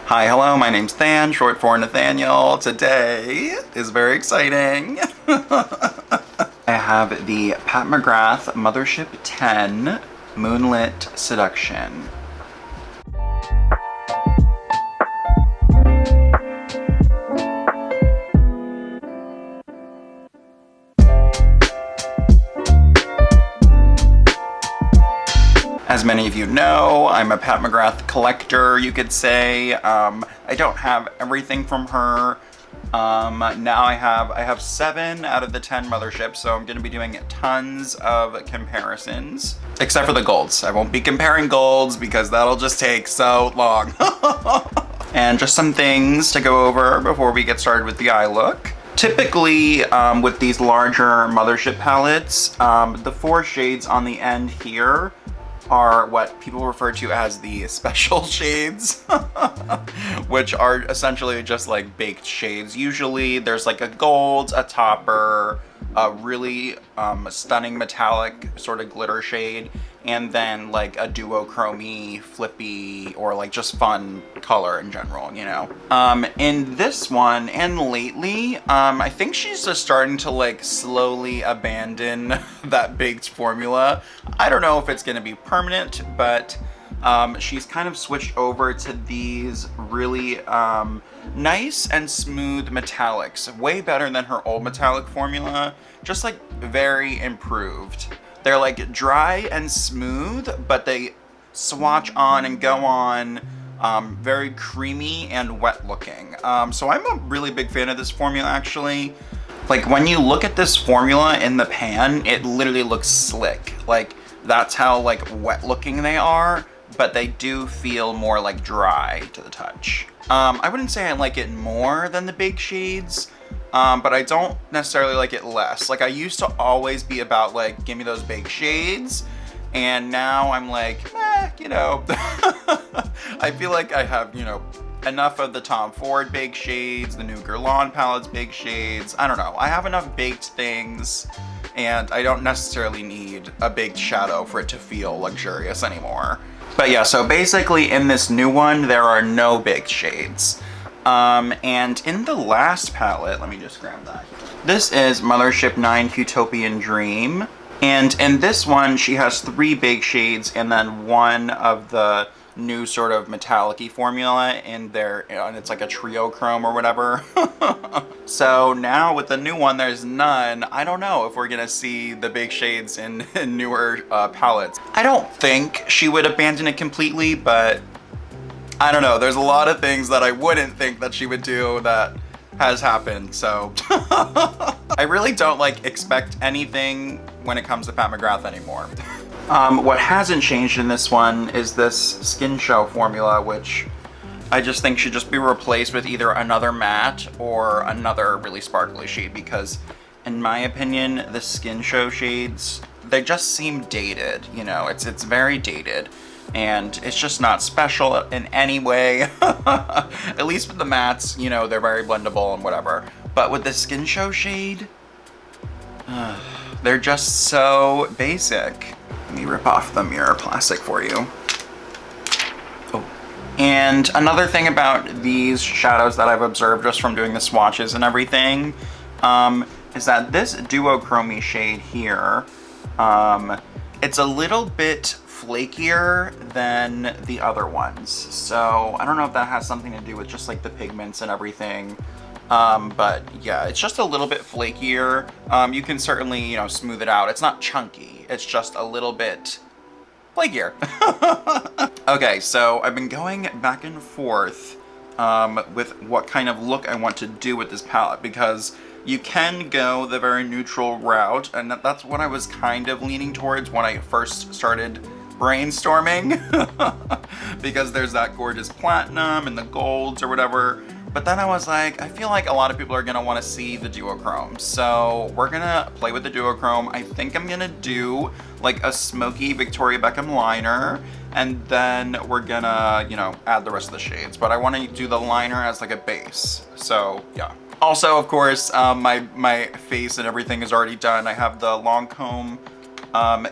Hi, hello, my name's Than, short for Nathaniel. Today is very exciting. I have the Pat McGrath Mothership 10 Moonlit Seduction. As many of you know, I'm a Pat McGrath collector, you could say. I don't have everything from her. Now I have 7 out of the 10 Motherships, so I'm gonna be doing tons of comparisons. Except for the golds. I won't be comparing golds because that'll just take so long. And just some things to go over before we get started with the eye look. Typically, with these larger Mothership palettes, the 4 shades on the end here are what people refer to as the special shades, which are essentially just like baked shades. Usually there's like a gold, a topper, a really stunning metallic sort of glitter shade, and then like a duochrome, flippy, or like just fun color in general, you know. In this one and lately, I think she's just starting to like slowly abandon that baked formula. I don't know if it's gonna be permanent, but she's kind of switched over to these really nice and smooth metallics. Way better than her old metallic formula, just like very improved. They're like dry and smooth, but they swatch on and go on very creamy and wet looking. So I'm a really big fan of this formula actually. Like when you look at this formula in the pan, it literally looks slick. Like that's how like wet looking they are, but they do feel more like dry to the touch. I wouldn't say I like it more than the big shades, but I don't necessarily like it less. Like I used to always be about like, give me those big shades, and now I'm like, you know, I feel like I have, you know, enough of the Tom Ford baked shades, the new Guerlain palettes baked shades. I don't know, I have enough baked things, and I don't necessarily need a baked shadow for it to feel luxurious anymore. But yeah, so basically in this new one, there are no baked shades. And in the last palette, let me just grab that. This is Mothership 9 Utopian Dream. And in this one, she has 3 baked shades and then 1 of the new sort of metallic-y formula in there, and it's like a trio chrome or whatever. So now with the new one, there's none. I don't know if we're gonna see the big shades in newer palettes. I don't think she would abandon it completely, but I don't know. There's a lot of things that I wouldn't think that she would do that has happened, so I really don't like expect anything when it comes to Pat McGrath anymore. What hasn't changed in this one is this Skin Show formula, which I just think should just be replaced with either another matte or another really sparkly shade, because in my opinion, the Skin Show shades, they just seem dated, you know, it's very dated, and it's just not special in any way. At least with the mattes, you know, they're very blendable and whatever. But with the Skin Show shade, they're just so basic. Let me rip off the mirror plastic for you. Oh. And another thing about these shadows that I've observed just from doing the swatches and everything, is that this duochrome shade here, it's a little bit flakier than the other ones. So I don't know if that has something to do with just like the pigments and everything. But yeah, it's just a little bit flakier. You can certainly, you know, smooth it out. It's not chunky. It's just a little bit flakier. Okay, so I've been going back and forth with what kind of look I want to do with this palette, because you can go the very neutral route, and that's what I was kind of leaning towards when I first started brainstorming, because there's that gorgeous platinum and the golds or whatever. But then I was like, I feel like a lot of people are gonna wanna see the duochrome. So we're gonna play with the duochrome. I think I'm gonna do like a smoky Victoria Beckham liner, and then we're gonna, you know, add the rest of the shades. But I wanna do the liner as like a base. So yeah. Also, of course, my face and everything is already done. I have the Lancome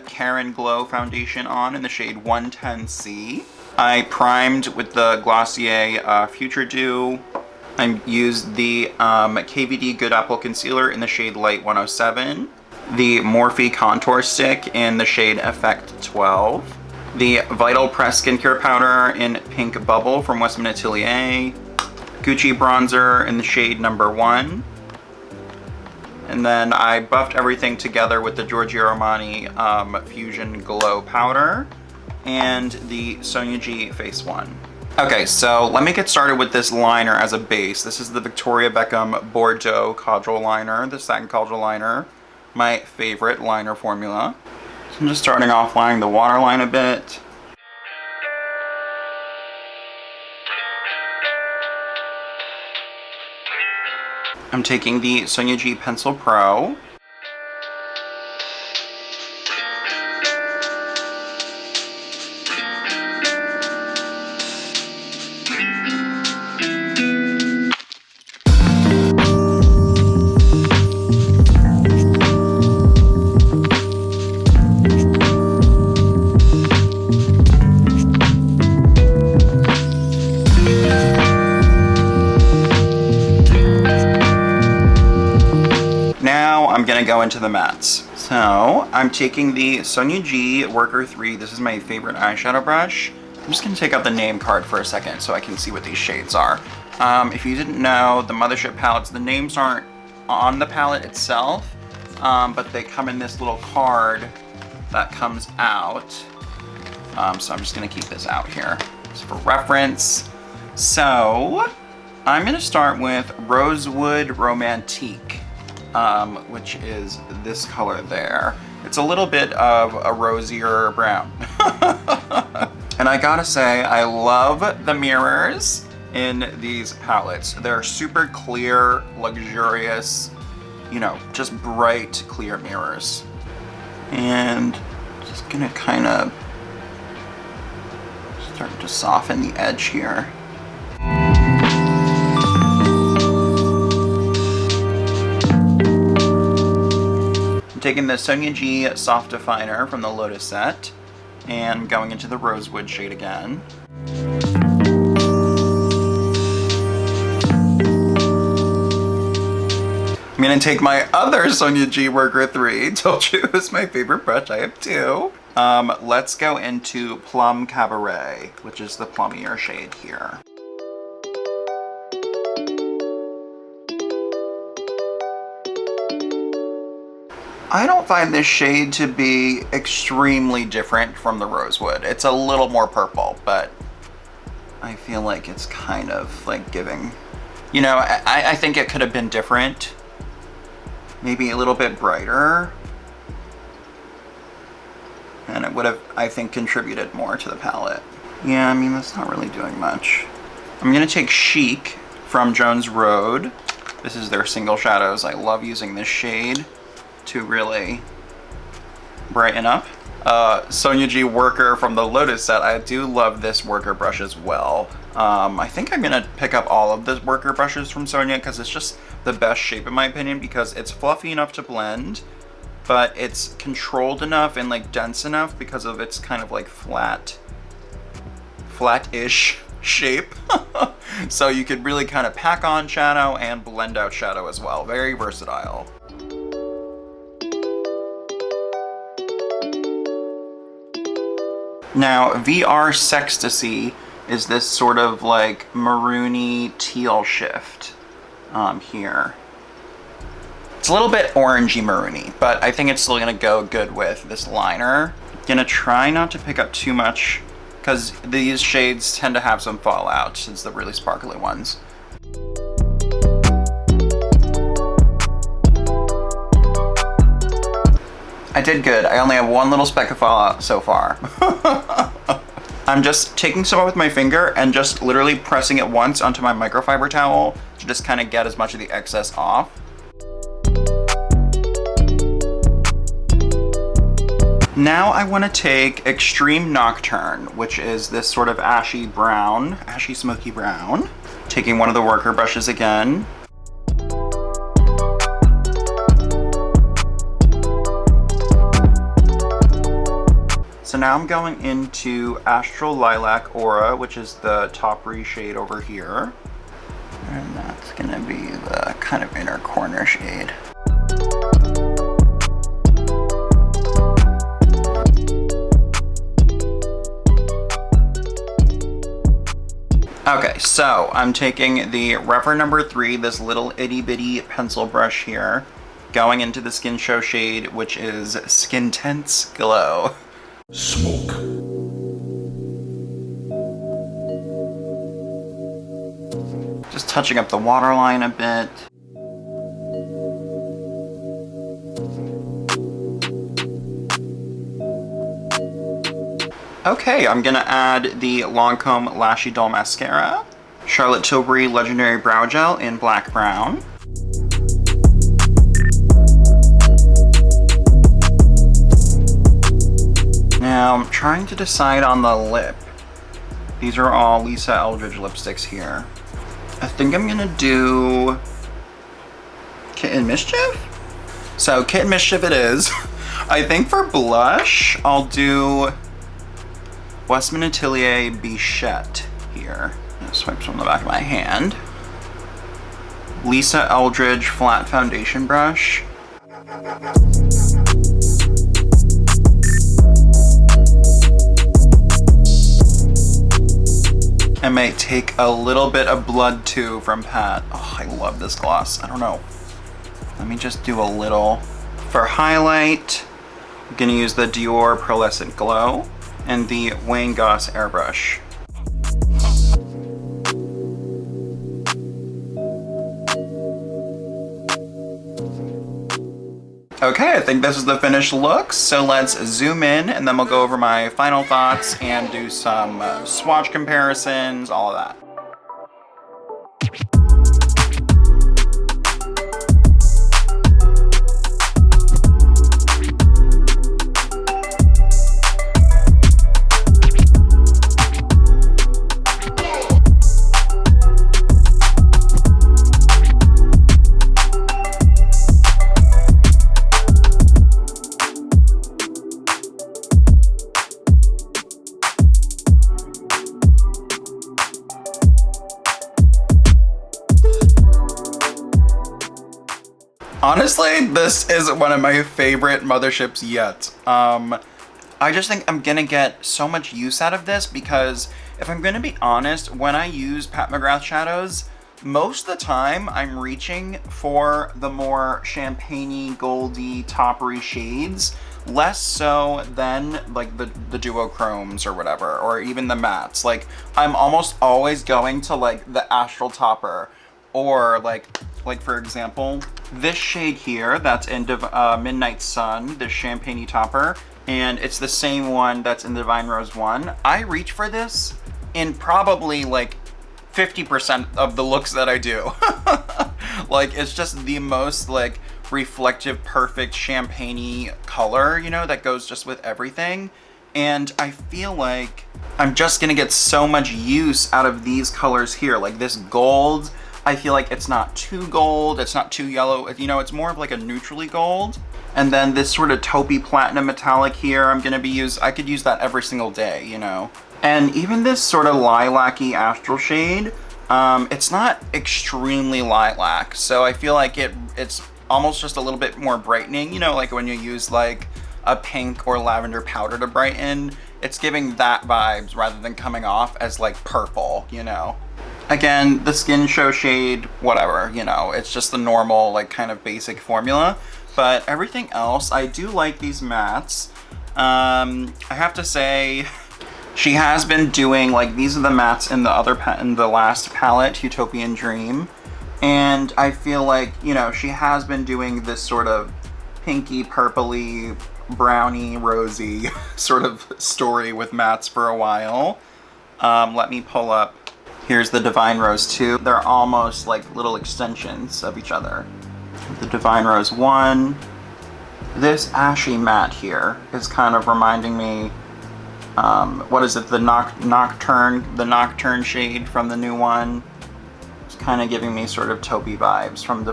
Karen Glow foundation on in the shade 110C. I primed with the Glossier Future Dew. I used the KVD Good Apple Concealer in the shade Light 107. The Morphe Contour Stick in the shade Effect 12. The Vital Press Skincare Powder in Pink Bubble from Westman Atelier. Gucci Bronzer in the shade number 1. And then I buffed everything together with the Giorgio Armani Fusion Glow Powder and the Sonia G Face One. Okay, so let me get started with this liner as a base. This is the Victoria Beckham Bordeaux Kajal liner, the Satin Kajal liner, my favorite liner formula. So I'm just starting off lining the waterline a bit. I'm taking the Sonia G Pencil Pro. I'm gonna go into the mattes. So I'm taking the Sonia G Worker 3. This is my favorite eyeshadow brush. I'm just gonna take out the name card for a second so I can see what these shades are. If you didn't know, the Mothership palettes, the names aren't on the palette itself, but they come in this little card that comes out. So I'm just gonna keep this out here just for reference. So I'm gonna start with Rosewood Romantique. Which is this color there. It's a little bit of a rosier brown. And I gotta say, I love the mirrors in these palettes. They're super clear, luxurious, you know, just bright, clear mirrors. And just gonna kind of start to soften the edge here. I'm taking the Sonia G Soft Definer from the Lotus Set and going into the Rosewood shade again. I'm gonna take my other Sonia G Worker 3. Told you it was my favorite brush, I have 2. Let's go into Plum Cabaret, which is the plummier shade here. I don't find this shade to be extremely different from the Rosewood. It's a little more purple, but I feel like it's kind of like giving, you know, I think it could have been different. Maybe a little bit brighter. And it would have, I think, contributed more to the palette. Yeah, I mean, that's not really doing much. I'm gonna take Chic from Jones Road. This is their single shadows. I love using this shade to really brighten up. Sonia G Worker from the Lotus Set. I do love this worker brush as well. I think I'm gonna pick up all of the worker brushes from Sonia because it's just the best shape in my opinion, because it's fluffy enough to blend, but it's controlled enough and like dense enough because of its kind of like flat-ish shape. So you could really kind of pack on shadow and blend out shadow as well. Very versatile. Now, VR Sextasy is this sort of like maroony teal shift here. It's a little bit orangey maroony, but I think it's still gonna go good with this liner. Gonna try not to pick up too much because these shades tend to have some fallout since the really sparkly ones. I did good. I only have one little speck of fallout so far. I'm just taking some with my finger and just literally pressing it once onto my microfiber towel to just kind of get as much of the excess off. Now I want to take Extreme Nocturne, which is this sort of ashy brown, ashy smoky brown. Taking one of the worker brushes again. So now I'm going into Astral Lilac Aura, which is the taupery shade over here. And that's gonna be the kind of inner corner shade. Okay, so I'm taking the Rever number 3, this little itty bitty pencil brush here, going into the Skin Show shade, which is Skin Tense Glow. Smoke. Just touching up the waterline a bit. Okay, I'm gonna add the Lancome Lash Idole Mascara, Charlotte Tilbury Legendary Brow Gel in Black Brown. Now, I'm trying to decide on the lip. These are all Lisa Eldridge lipsticks here. I think I'm gonna do Kitten Mischief? So, Kitten Mischief it is. I think for blush, I'll do Westman Atelier Bichette here. Swipes from the back of my hand. Lisa Eldridge Flat Foundation Brush. I might take a little bit of Blood 2 from Pat. Oh, I love this gloss. I don't know. Let me just do a little. For highlight, I'm gonna use the Dior Pearlescent Glow and the Wayne Goss airbrush. Okay, I think this is the finished look, so let's zoom in and then we'll go over my final thoughts and do some swatch comparisons, all of that. Honestly, this is one of my favorite Motherships yet. I just think I'm gonna get so much use out of this because if I'm gonna be honest, when I use Pat McGrath shadows, most of the time I'm reaching for the more champagne-y, goldy, toppery shades, less so than like the duochromes or whatever, or even the mattes. Like I'm almost always going to like the Astral Topper, or like for example, this shade here that's in Midnight Sun, this champagne-y topper, and it's the same one that's in the Divine Rose 1. I reach for this in probably like 50% of the looks that I do. Like it's just the most like reflective, perfect champagne-y color, you know, that goes just with everything. And I feel like I'm just gonna get so much use out of these colors here. Like this gold, I feel like it's not too gold, it's not too yellow, you know, it's more of like a neutrally gold. And then this sort of taupey platinum metallic here, I could use that every single day, you know. And even this sort of lilac-y astral shade, it's not extremely lilac, so I feel like it's almost just a little bit more brightening, you know, like when you use like a pink or lavender powder to brighten, it's giving that vibes rather than coming off as like purple, you know. Again, the Skin Show shade, whatever, you know, it's just the normal, like, kind of basic formula. But everything else, I do like these mattes. I have to say, she has been doing, like, these are the mattes in the last palette, Utopian Dream. And I feel like, you know, she has been doing this sort of pinky, purpley, browny, rosy sort of story with mattes for a while. Let me pull up. Here's the Divine Rose 2. They're almost like little extensions of each other. The Divine Rose 1. This ashy matte here is kind of reminding me, what is it, the Nocturne shade from the new one. It's kind of giving me sort of taupey vibes from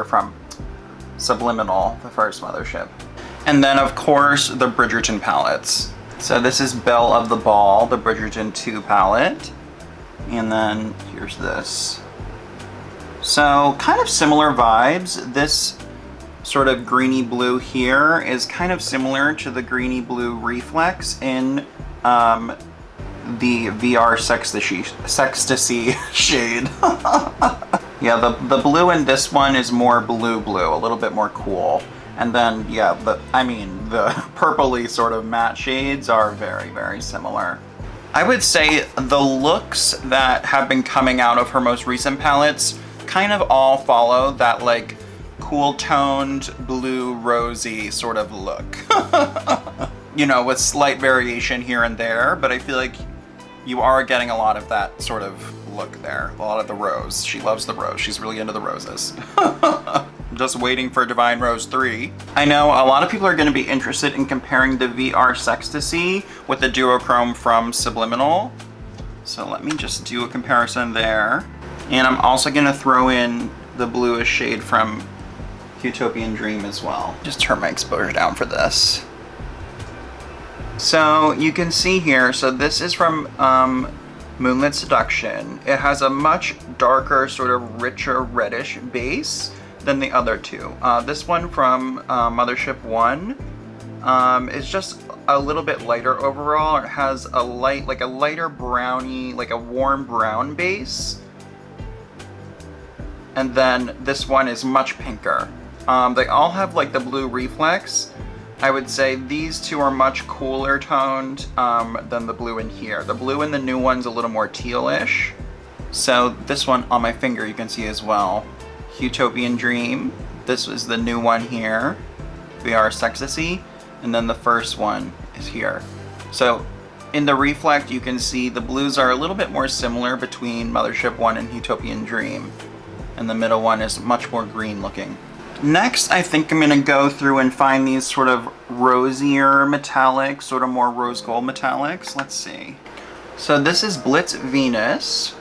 from Subliminal, the first Mothership. And then of course the Bridgerton palettes. So this is Belle of the Ball, the Bridgerton 2 palette. And then here's this. So kind of similar vibes. This sort of greeny blue here is kind of similar to the greeny blue reflex in the VR Sextasy shade. Yeah, the blue in this one is more blue, a little bit more cool. And then, yeah, the purpley sort of matte shades are very, very similar. I would say the looks that have been coming out of her most recent palettes kind of all follow that like cool toned blue rosy sort of look. You know, with slight variation here and there, but I feel like you are getting a lot of that sort of look there. A lot of the rose. She loves the rose. She's really into the roses. Just waiting for Divine Rose 3. I know a lot of people are going to be interested in comparing the VR Sextasy with the duochrome from Subliminal. So let me just do a comparison there. And I'm also going to throw in the bluish shade from Utopian Dream as well. Just turn my exposure down for this. So you can see here, so this is from Moonlit Seduction. It has a much darker, sort of richer reddish base than the other two. This one from Mothership 1 is just a little bit lighter overall. It has a lighter browny, like a warm brown base. And then this one is much pinker. They all have like the blue reflex. I would say these two are much cooler toned than the blue in here. The blue in the new one's a little more tealish. So this one on my finger you can see as well. Utopian Dream. This is the new one here. VR Sextasy. And then the first one is here. So in the reflect you can see the blues are a little bit more similar between Mothership 1 and Utopian Dream. And the middle one is much more green looking. Next, I think I'm gonna go through and find these sort of rosier metallics, sort of more rose gold metallics. Let's see. So this is Blitz Venus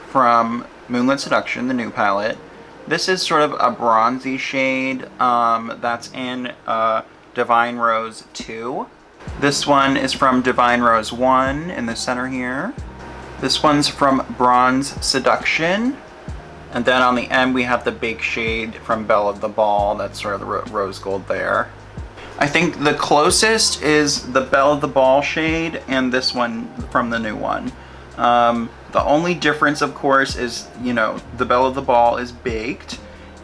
from Moonlit Seduction, the new palette. This is sort of a bronzy shade that's in Divine Rose 2. This one is from Divine Rose 1 in the center here. This one's from Bronze Seduction. And then on the end we have the big shade from Belle of the Ball, that's sort of the rose gold there. I think the closest is the Belle of the Ball shade and this one from the new one. The only difference, of course, is, you know, the Belle of the Ball is baked.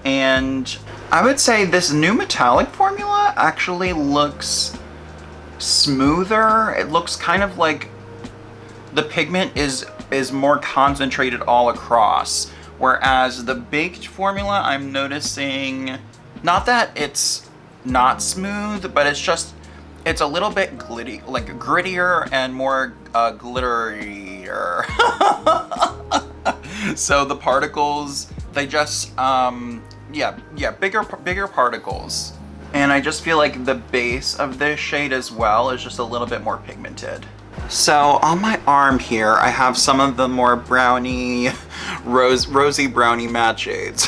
And I would say this new metallic formula actually looks smoother. It looks kind of like the pigment is more concentrated all across. Whereas the baked formula, I'm noticing, not that it's not smooth, but it's just, it's a little bit grittier and more glitterier. So the particles, they just, bigger particles. And I just feel like the base of this shade as well is just a little bit more pigmented. So on my arm here, I have some of the more browny, rosy browny matte shades.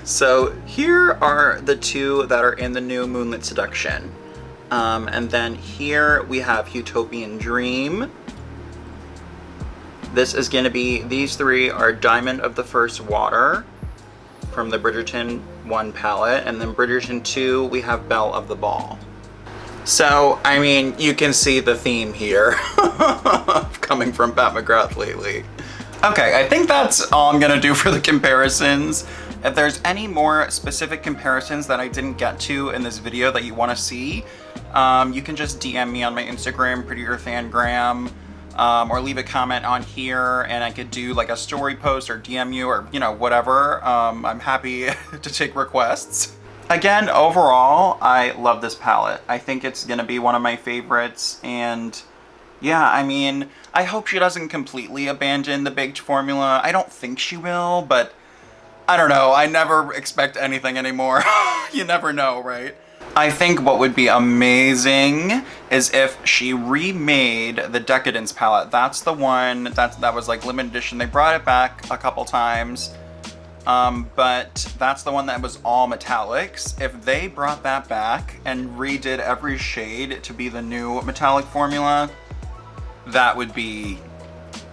So here are the two that are in the new Moonlit Seduction. And then here we have Utopian Dream. This is gonna be, these three are Diamond of the First Water from the Bridgerton 1 palette. And then Bridgerton 2, we have Belle of the Ball. So, I mean, you can see the theme here coming from Pat McGrath lately. Okay, I think that's all I'm gonna do for the comparisons. If there's any more specific comparisons that I didn't get to in this video that you wanna see, you can just DM me on my Instagram, PrettyEarthAngram, or leave a comment on here and I could do like a story post or DM you or, you know, whatever. I'm happy to take requests. Again, overall, I love this palette. I think it's gonna be one of my favorites, and yeah, I mean, I hope she doesn't completely abandon the baked formula. I don't think she will, but I don't know. I never expect anything anymore. You never know, right? I think what would be amazing is if she remade the Decadence palette. That's the one that was like limited edition. They brought it back a couple times. but that's the one that was all metallics. If they brought that back and redid every shade to be the new metallic formula, that would be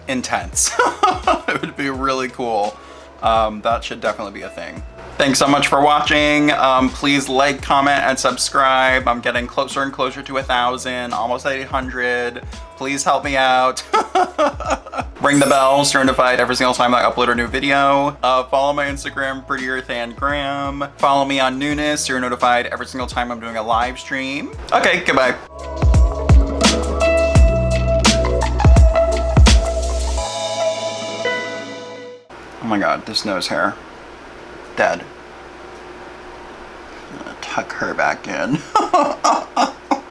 intense. It would be really cool. That should definitely be a thing. Thanks so much for watching. Please like, comment, and subscribe. I'm getting closer and closer to 1,000, almost 800. Please help me out. Ring the bell, so you're notified every single time I upload a new video. Follow my Instagram, prettier_than_Graham. Follow me on Newness, so you're notified every single time I'm doing a live stream. Okay, goodbye. Oh my god, this nose hair. Dead. I'm gonna tuck her back in.